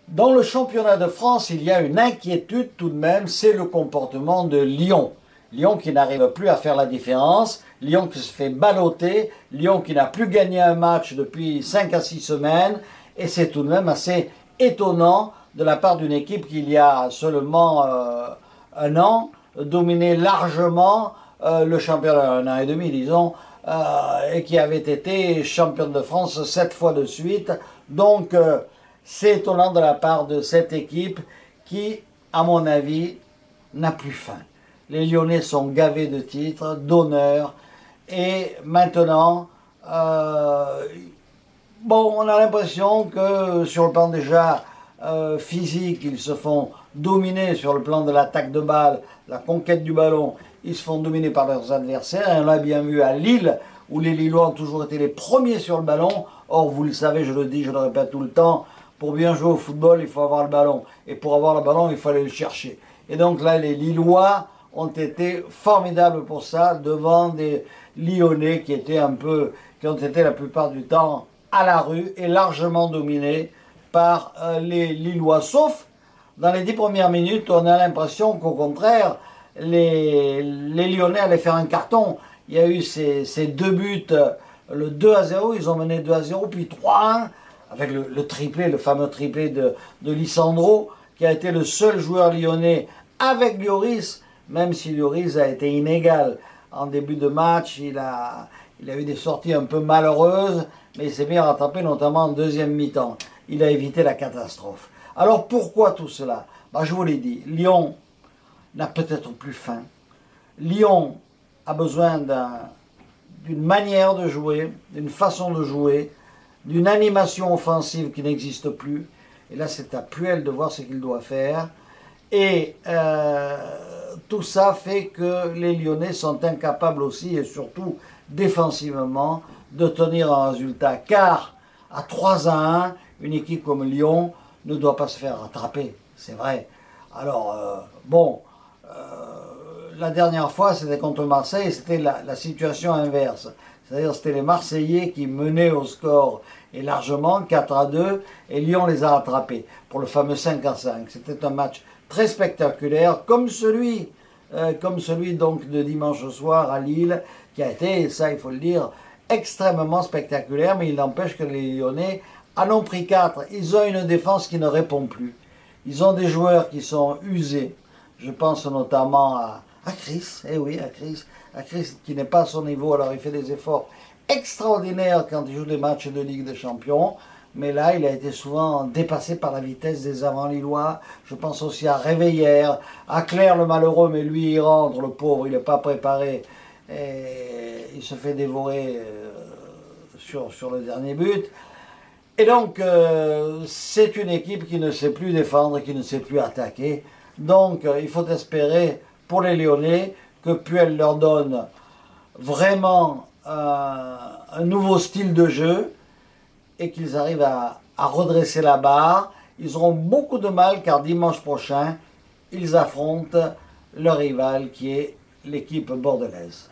Dans le championnat de France, il y a une inquiétude tout de même, c'est le comportement de Lyon. Lyon qui n'arrive plus à faire la différence, Lyon qui se fait balloter, Lyon qui n'a plus gagné un match depuis 5 à 6 semaines, et c'est tout de même assez étonnant de la part d'une équipe qui il y a seulement un an dominait largement le championnat, un an et demi disons, et qui avait été championne de France 7 fois de suite. Donc c'est étonnant de la part de cette équipe qui, à mon avis, n'a plus faim. Les Lyonnais sont gavés de titres, d'honneur, et maintenant, bon, on a l'impression que sur le plan déjà physique, ils se font dominer sur le plan de l'attaque de balle, la conquête du ballon, ils se font dominer par leurs adversaires, et on l'a bien vu à Lille, où les Lillois ont toujours été les premiers sur le ballon. Or, vous le savez, je le dis, je le répète tout le temps, pour bien jouer au football, il faut avoir le ballon. Et pour avoir le ballon, il faut aller le chercher. Et donc là, les Lillois ont été formidables pour ça, devant des Lyonnais qui ont été la plupart du temps à la rue et largement dominés par les Lillois. Sauf dans les 10 premières minutes, on a l'impression qu'au contraire, les Lyonnais allaient faire un carton. Il y a eu ces deux buts, le 2-0, ils ont mené 2-0, puis 3-1, avec le triplé, le fameux triplé de Lisandro, qui a été le seul joueur lyonnais avec Lloris, même si Lloris a été inégal en début de match. Il a eu des sorties un peu malheureuses, mais il s'est bien rattrapé, notamment en deuxième mi-temps. Il a évité la catastrophe. Alors pourquoi tout cela? Je vous l'ai dit, Lyon n'a peut-être plus faim. Lyon a besoin d'une manière de jouer, d'une façon de jouer, d'une animation offensive qui n'existe plus. Et là, c'est à Puel de voir ce qu'il doit faire. Et tout ça fait que les Lyonnais sont incapables aussi, et surtout défensivement, de tenir un résultat. Car à 3-1, une équipe comme Lyon ne doit pas se faire rattraper, c'est vrai. Alors, la dernière fois, c'était contre Marseille, c'était la situation inverse. C'est-à-dire c'était les Marseillais qui menaient au score, et largement, 4-2, et Lyon les a rattrapés pour le fameux 5-5. C'était un match très spectaculaire, comme celui donc de dimanche soir à Lille, qui a été, ça il faut le dire, extrêmement spectaculaire, mais il n'empêche que les Lyonnais en ont pris 4. Ils ont une défense qui ne répond plus. Ils ont des joueurs qui sont usés. Je pense notamment à Chris, eh oui, à Chris qui n'est pas à son niveau, alors il fait des efforts extraordinaires quand il joue des matchs de Ligue des Champions, mais là il a été souvent dépassé par la vitesse des avants-lillois. Je pense aussi à Réveillère, à Claire le malheureux, mais lui il rentre, le pauvre, il n'est pas préparé, et il se fait dévorer sur le dernier but. Et donc, c'est une équipe qui ne sait plus défendre, qui ne sait plus attaquer. Donc, il faut espérer pour les Lyonnais que Puel leur donne vraiment un nouveau style de jeu et qu'ils arrivent à redresser la barre. Ils auront beaucoup de mal car dimanche prochain, ils affrontent leur rival qui est l'équipe bordelaise.